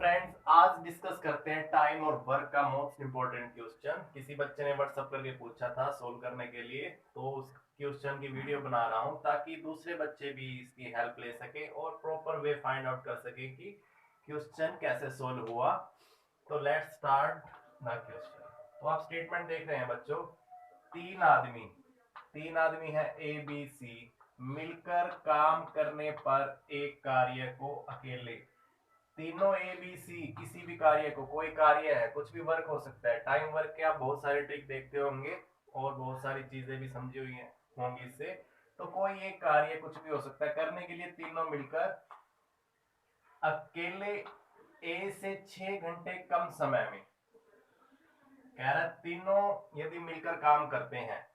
Friends, आज discuss करते हैं टाइम और वर्क का मोस्ट इंपॉर्टेंट क्वेश्चन। किसी बच्चे ने व्हाट्सएप करके पूछा था सोल्व करने के लिए, तो उस क्वेश्चन की वीडियो बना रहा हूं ताकि दूसरे बच्चे भी इसकी हेल्प ले सके और प्रॉपर वे फाइंड आउट कर सके कि क्वेश्चन कैसे सोल्व हुआ। तो लेट्स स्टार्ट द क्वेश्चन। तो आप स्टेटमेंट देख रहे हैं बच्चों, तीन आदमी तीन आदमी है ए बी सी, मिलकर काम करने पर एक कार्य को अकेले, तीनों ए बी सी किसी भी कार्य को, कोई कार्य है, कुछ भी वर्क हो सकता है। टाइम वर्क के आप बहुत सारे ट्रिक देखते होंगे और बहुत सारी चीजें भी समझी हुई हैं होंगी इससे। तो कोई एक कार्य कुछ भी हो सकता है, करने के लिए तीनों मिलकर अकेले ए से 6 घंटे कम समय में, कह रहा है तीनों यदि मिलकर काम करते हैं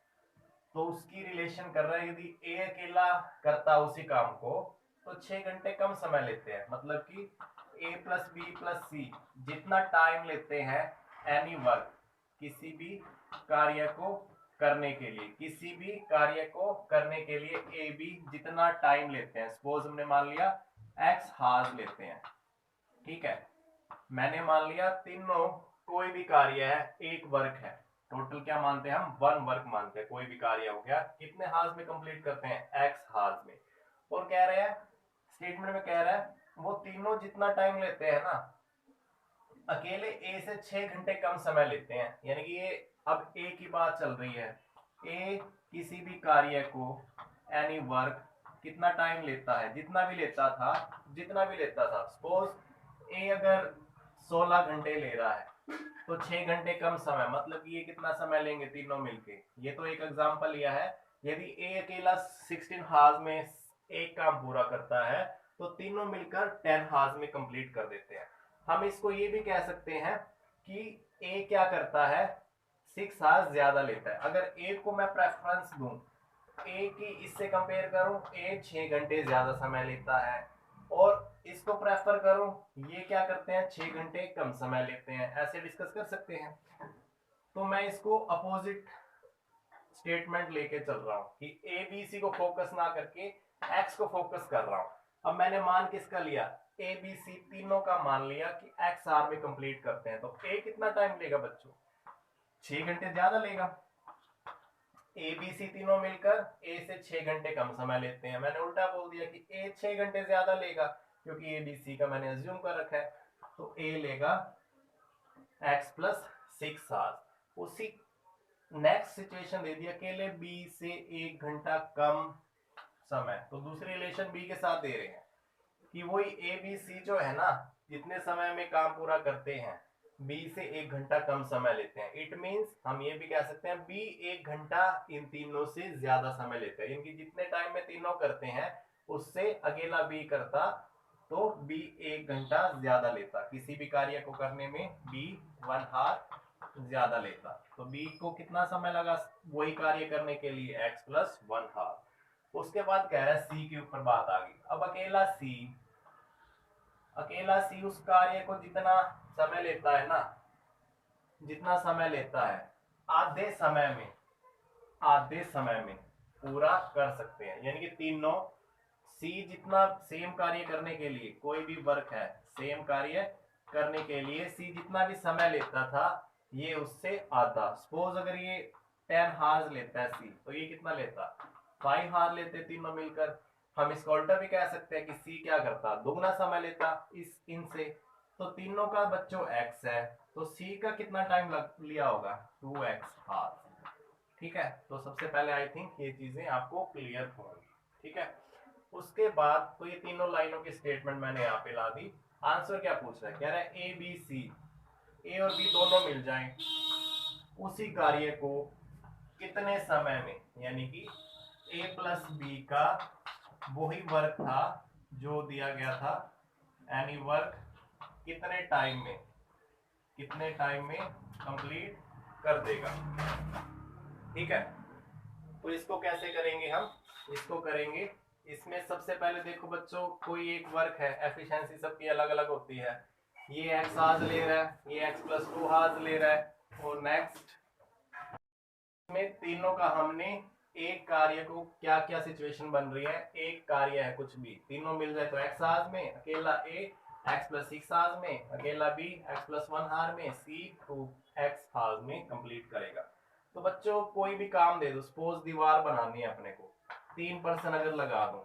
तो उसकी रिलेशन कर रहा है, यदि ए अकेला करता उसी काम को तो 6 घंटे कम समय लेते हैं। मतलब कि ए प्लस बी प्लस सी जितना टाइम लेते हैं एनी वर्क, किसी भी कार्य को करने के लिए, किसी भी कार्य को करने के लिए ए बी जितना टाइम लेते हैं, सपोज हमने मान लिया एक्स हार्स लेते हैं, ठीक है। मैंने मान लिया तीनों कोई भी कार्य है, एक वर्क है, टोटल क्या मानते हैं हम, वन वर्क मानते हैं। कोई भी कार्य हो गया कितने हार्स में कंप्लीट करते हैं, एक्स हार्स में। और कह रहे हैं स्टेटमेंट में, कह रहा है वो तीनों जितना टाइम लेते हैं ना, अकेले ए से 6 घंटे कम समय लेते हैं। यानी कि ये अब ए की बात चल रही है, ए किसी भी कार्य को, एनी वर्क कितना टाइम लेता है, जितना भी लेता था, जितना भी लेता था। सपोज ए अगर 16 घंटे ले रहा है तो 6 घंटे कम समय, मतलब कि ये कितना समय लेंगे तीनों मिलके। ये तो एक एग्जांपल लिया है। यदि ए अकेला 16 हार्स में एक काम पूरा करता है तो तीनों मिलकर 10 हार्स में कंप्लीट कर देते हैं। हम इसको ये भी कह सकते हैं कि ए क्या करता है, 6 हार्स ज्यादा लेता है। अगर ए को मैं प्रेफरेंस दूं, ए की इससे कंपेयर करूं, ए 6 घंटे ज्यादा समय लेता है, और इसको प्रेफर करूं, ये क्या करते हैं 6 घंटे कम समय लेते हैं, ऐसे डिस्कस कर सकते हैं। तो मैं इसको अपोजिट स्टेटमेंट लेके चल रहा हूं कि ए बी सी को फोकस ना करके एक्स को फोकस कर रहा हूं। अब मैंने मान किसका लिया, ए बी सी तीनों का मान लिया कि एक्स आर में कंप्लीट करते हैं। तो ए कितना टाइम लेगा बच्चों, 6 घंटे ज्यादा लेगा। ए बी सी तीनों मिलकर ए से 6 घंटे कम समय लेते हैं। मैंने उल्टा बोल दिया कि ए 6 घंटे ज्यादा लेगा, क्योंकि ए बी सी का मैंने अज्यूम कर रखा है। तो ए लेगा एक्स प्लस 6 आवर्स। उसी नेक्स्ट सिचुएशन दे दी, अकेले बी से 1 घंटा कम समय, तो दूसरी रिलेशन बी के साथ दे रहे हैं कि वही ए बी सी जो है ना, जितने समय में काम पूरा करते हैं, बी से 1 घंटा कम समय लेते हैं। इट मींस हम ये भी कह सकते हैं बी 1 घंटा इन तीनों से ज्यादा समय लेते हैं। इनकी जितने टाइम में तीनों करते हैं उससे अकेला बी करता तो बी 1 घंटा ज्यादा लेता, किसी भी कार्य को करने में बी 1 हार ज्यादा लेता। तो बी को कितना समय लगा वही कार्य करने के लिए, एक्स प्लस 1 हार। उसके बाद कह रहा है सी के ऊपर बात आ गई। अब अकेला सी उस कार्य को जितना समय लेता है ना, जितना समय लेता है आधे समय में पूरा कर सकते हैं। यानी कि तीनों सी जितना सेम कार्य करने के लिए, कोई भी वर्क है सेम कार्य करने के लिए सी जितना भी समय लेता था ये उससे आधा। सपोज अगर ये 10 हार्स लेता है सी, तो ये कितना लेता, 5 हार लेते तीनों मिलकर। हम इसका उल्टा भी कह सकते हैं कि सी क्या करता, दोगुना समय लेता इस इनसे। तो तीनों का बच्चों एक्स है, तो सी का कितना टाइम लिया होगा, 2x हार। ठीक है, तो सबसे पहले आई थिंक ये चीजें आपको क्लियर होंगी। ठीक है, उसके बाद तो ये तीनों लाइनों की स्टेटमेंट मैंने यहाँ पे ला दी। आंसर क्या पूछ रहा है, कह रहा है ए बी सी, ए और बी दोनों मिल जाएं उसी कार्य को कितने समय में, यानी कि ए प्लस बी का वही वर्क था जो दिया गया था, एनी वर्क कितने टाइम में कंप्लीट कर देगा। ठीक है, तो इसको कैसे करेंगे हम, इसको करेंगे, इसमें सबसे पहले देखो बच्चों, कोई एक वर्क है, एफिशिएंसी सबकी अलग अलग होती है। ये एक्स हार्स ले रहा है, ये एक्स प्लस 2 हार्स ले रहा है, और नेक्स्ट में तीनों का हमने एक कार्य को, क्या क्या सिचुएशन बन रही है, एक कार्य है कुछ भी, तीनों मिल जाए तो एक्स हार्स में, अकेला ए x प्लस 6 हार्स में, अकेला b x प्लस 1 हार में, c 2x हार्स में कंप्लीट करेगा। तो बच्चों कोई भी काम दे दो, सपोज दीवार बनानी है अपने को, 3 पर्सन अगर लगा दूं,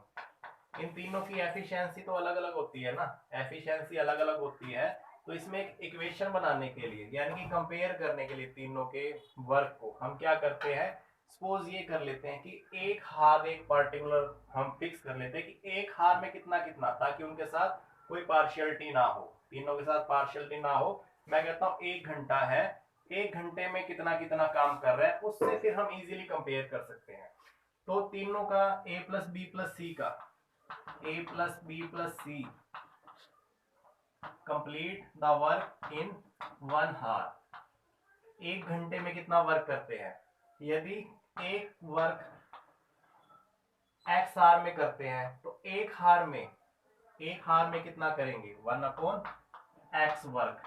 इन तीनों की एफिशिएंसी तो अलग अलग होती है ना, एफिशिएंसी अलग अलग होती है। तो इसमें एक इक्वेशन बनाने के लिए, यानी कि कंपेयर करने के लिए तीनों के वर्क को, हम क्या करते हैं, सपोज ये कर लेते हैं कि एक हार, एक पार्टिकुलर हम फिक्स कर लेते हैं कि एक हार में कितना कितना, ताकि उनके साथ कोई पार्शियलिटी ना हो, तीनों के साथ पार्शियलिटी ना हो। मैं कहता हूँ 1 घंटा है, 1 घंटे में कितना कितना काम कर रहा है, उससे फिर हम इजीली कंपेयर कर सकते हैं। तो तीनों का a प्लस बी प्लस सी का, a प्लस बी प्लस C complete the work in 1 hour. 1 घंटे में कितना वर्क करते हैं, यदि एक वर्क x हार में करते हैं तो एक हार में कितना करेंगे, 1/x वर्क,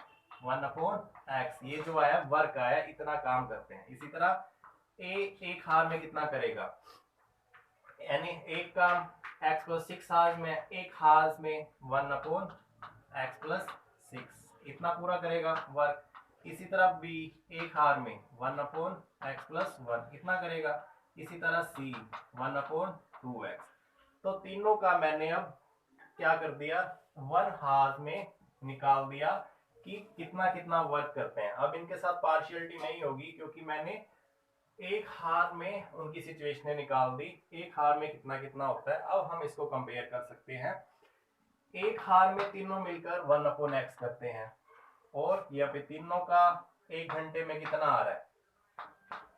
1/x, ये जो आया वर्क आया, इतना काम करते हैं। इसी तरह a एक हार में कितना करेगा, यानी एक काम x प्लस 6 हार्स में, एक हार्स में 1/x प्लस 6, इतना पूरा करेगा वर्क। इसी तरह b एक हार में 1/x प्लस 1, इतना करेगा। इसी तरह c 1/2x। तो तीनों का मैंने अब क्या कर दिया, 1 हार में निकाल दिया कि कितना कितना वर्क करते हैं। अब इनके साथ पार्शियलिटी नहीं होगी, क्योंकि मैंने एक हार में उनकी सिचुएशन निकाल दी, एक हार में कितना कितना होता है। अब हम इसको कंपेयर कर सकते हैं। एक हार में तीनों मिलकर 1/x करते हैं, और यहाँ पे तीनों का 1 घंटे में कितना आ रहा है,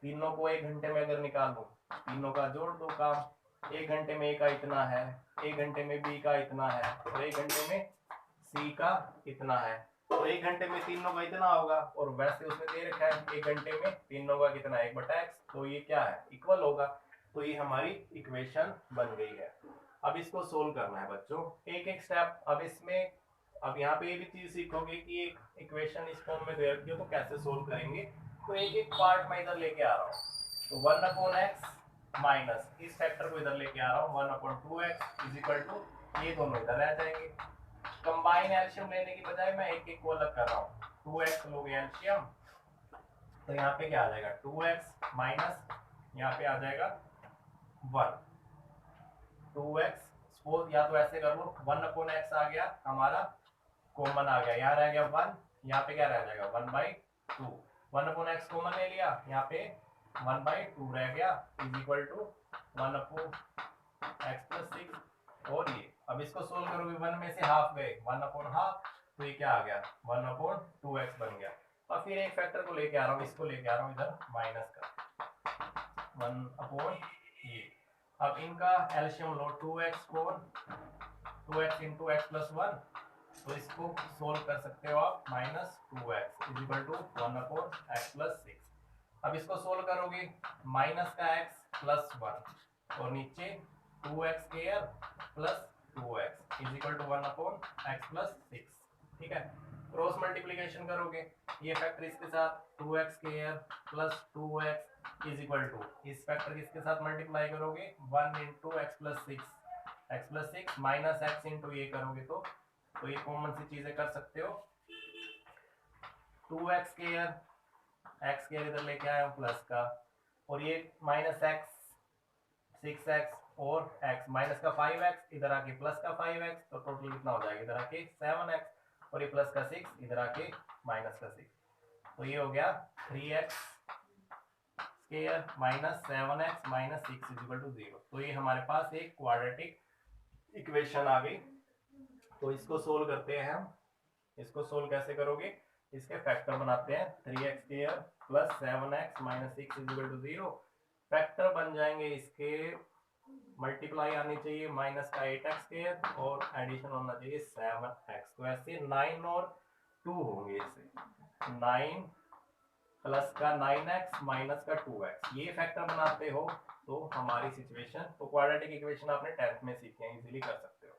तीनों को 1 घंटे में अगर निकाल दो, तीनों का जोड़ दो काम, 1 घंटे में a का इतना है, 1 घंटे में b का इतना है, और 1 घंटे में c का इतना है। तो 1 घंटे में तीनों का इतना होगा, और वैसे उसमें दे रखा है 1 घंटे में तीनों का कितना, 1/x, तो ये क्या है, इक्वल होगा। तो ये हमारी इक्वेशन बन गई है। अब इसको सोल्व करना है बच्चों, एक एक स्टेप। अब इसमें, अब यहाँ पे ये भी चीज सीखोगे कि एक इक्वेशन इस फॉर्म में दे रखी हो तो कैसे सोल्व करेंगे। तो एक एक पार्ट मैं इधर लेके आ रहा हूँ, तो 1/x माइनस इस फैक्टर को इधर लेके आ रहा हूँ, 1/2x इज इक्वल टू, ये दोनों इधर रह जाएंगे। कंबाइन एल्शियम लेने की बजाय मैं एक एक को अलग कर रहा हूँ, 2x लोगे एल्शियम, तो यहाँ पे क्या आ जाएगा, 2x माइनस यहाँ पे आ जाएगा 1, 2x, सपोज या तो ऐसे कर लो, 1/x आ गया हमारा, कॉमन आ गया, यहाँ रह गया 1, यहाँ पे क्या रह जाएगा 1/2, 1/x कॉमन ले लिया, यहाँ पे 1/2 रह गया, is equal to 1/x plus 6। और ये अब इसको सोल्व करोगे, 1 में से हाफ गए, 1/2, तो ये क्या आ गया, 1/2x बन गया। और फिर एक फैक्टर को लेके आ रहा हूँ, इसको लेके आ रहा हूँ इधर माइनस का 1 ये। अब इनका एल्शियम लो, 2x कोण 2x इंटू x प्लस 1, तो इसको सोल्व कर सकते हो आप, -2x is equal to 1/x plus 6। अब इसको सोल्व करोगे, माइनस का x प्लस 1, और नीचे 2x square plus 2x is equal to 1/x plus 6। ठीक है, क्रॉस मल्टीप्लिकेशन करोगे, ये फैक्टर इसके साथ 2x square plus 2x is equal to, इस फैक्टर किसके साथ मल्टीप्लाई करोगे, 1 into x plus 6 minus x into ये करोगे, तो ये कॉमन सी चीजें कर सकते हो, 2x स्क्वायर, x स्क्वायर इधर लेके आया हूँ प्लस का, और ये माइनस x 6x, और x माइनस का 5x इधर आके प्लस का 5x, तो टोटल कितना हो जाएगा, इधर आके 7x, और ये प्लस का 6 इधर आके माइनस का 6, तो ये हो गया 3x square minus 7x minus 6 is equal to 0। तो ये हमारे पास एक क्वाड्रेटिक इक्वेशन आ गई। तो इसको सोल्व करते हैं हम, इसको सोल्व कैसे करोगे, इसके फैक्टर बनाते हैं, 3x square plus 7x minus 6 is equal to 0, factor बन जाएंगे इसके, मल्टीप्लाई आनी चाहिए माइनस का 8x स्क्वायर, और एडिशन होना चाहिए 7x, तो ऐसे 9 और 2 होंगे, इसे 9 प्लस का 9x माइनस का 2x, ये फैक्टर बनाते हो तो हमारी सिचुएशन, तो क्वाड्रेटिक इक्वेशन आपने 10th में सीखे हैं, इजीली कर सकते हो।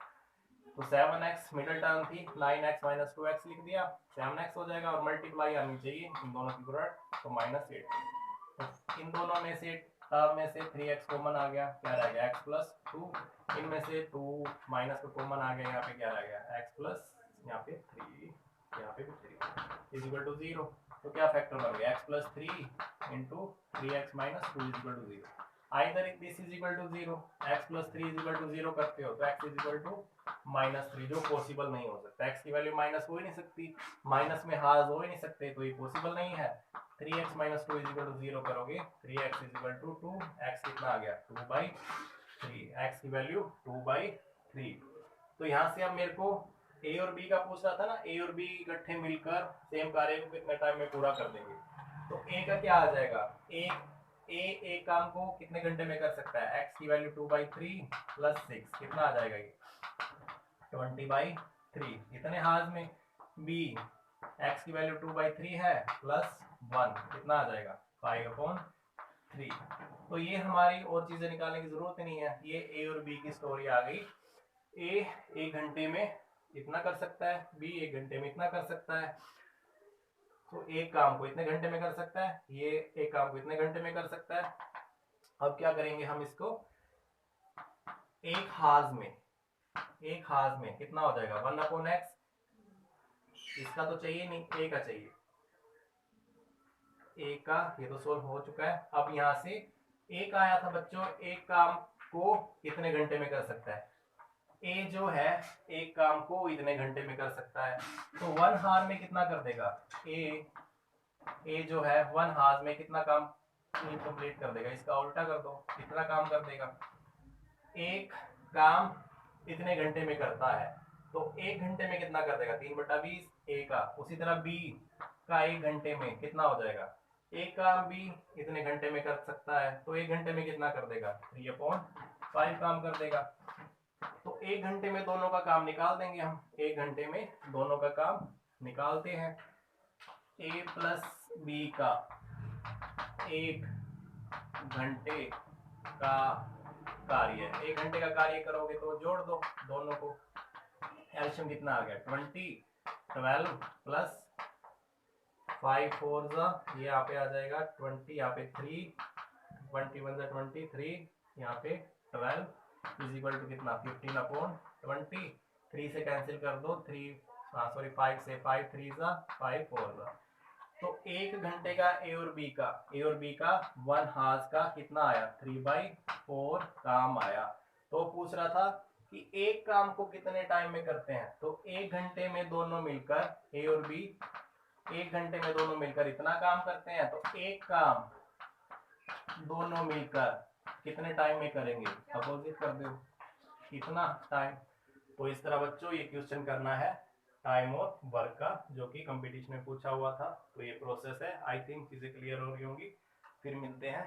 तो 7x मिडिल टर्म थी, 9x माइनस 2x लिख दिया, 7x हो जाएगा, और मल्टीप्लाई आनी चाहिए इन दोनों की प्रोडक्ट, तो -8। तो इन दोनों में से टर्म में से 3x कॉमन आ गया, क्या रह गया x प्लस 2, इनमें से 2 माइनस का कॉमन आ गया, यहाँ पे क्या रह गया x प्लस यहाँ पे 3, यहाँ पे भी 3 इज इक्वल टू 0। तो क्या फैक्टर बन गया, x plus 3 into 3x minus 2 is equal to 0। Either this is equal to 0, x plus 3 is equal to 0 करते हो तो x is equal to minus 3, जो पॉसिबल नहीं हो सकता। x की वैल्यू माइनस हो ही नहीं सकती, माइनस में हाज हो ही नहीं सकते, तो ये पॉसिबल नहीं है। 3x minus 2 is equal to 0 करोगे, 3x is equal to 2, x कितना आ गया 2/3, x की वैल्यू 2/3। तो यहाँ से अब मेरे को ए और बी का पूछ रहा था ना, ए और बी इकट्ठे मिलकर सेम कार्य को कितने टाइम में पूरा कर देंगे। तो ए का क्या आ जाएगा, एक काम को कितने घंटे में कर सकता है, x की वैल्यू 2/3 प्लस 6 कितना आ जाएगा ये 20/3 इतने हाथ में। बी x की वैल्यू 2/3 है प्लस 1 कितना आ जाएगा 5/3। तो ये हमारी और चीजें निकालने की जरूरत नहीं है, ये ए और बी की स्टोरी आ गई। ए 1 घंटे में इतना कर सकता है, बी 1 घंटे में इतना कर सकता है। तो एक काम को इतने घंटे में कर सकता है, ये एक काम को इतने घंटे में कर सकता है। अब क्या करेंगे हम इसको, एक हाज में कितना हो जाएगा 1/x, इसका तो चाहिए नहीं, ए का चाहिए, ए का ये तो सोल्व हो चुका है। अब यहां से एक आया था बच्चों, एक काम को कितने घंटे में कर सकता है, ए जो है एक काम को इतने घंटे में कर सकता है, तो 1 हार में कितना कर देगा, ए जो है 1 हार में कितना काम कंप्लीट कर देगा, इसका उल्टा कर दो, कितना काम कर देगा। एक काम इतने घंटे में करता है, तो 1 घंटे में कितना कर देगा 3/20 ए का। उसी तरह बी का 1 घंटे में कितना हो जाएगा, एक काम बी इतने घंटे में कर सकता है, तो 1 घंटे में कितना कर देगा 3/5 काम कर देगा। तो 1 घंटे में दोनों का काम निकाल देंगे हम, 1 घंटे में दोनों का काम निकालते हैं। ए प्लस बी का 1 घंटे का कार्य, 1 घंटे का कार्य करोगे तो जोड़ दो दोनों को, एल्शियम कितना आ गया 12 प्लस 5 4 ये यहाँ पे आ जाएगा 20, यहाँ पे 3 21 23, यहाँ पे 12 इज इक्वल टू कितना 15/20, 3 से कैंसिल कर दो, 5 से 5 3 5 4 तो 1 घंटे का ए और बी का 1 हार्स का कितना आया 3/4 काम आया। तो पूछ रहा था कि एक काम को कितने टाइम में करते हैं, तो 1 घंटे में दोनों मिलकर ए और बी 1 घंटे में दोनों मिलकर इतना काम करते हैं, तो एक काम दोनों मिलकर कितने टाइम में करेंगे, अपोजिट कर दो कितना टाइम। तो इस तरह बच्चों ये क्वेश्चन करना है टाइम और वर्क का, जो कि कंपटीशन में पूछा हुआ था। तो ये प्रोसेस है, आई थिंक चीजें क्लियर हो रही होंगी। फिर मिलते हैं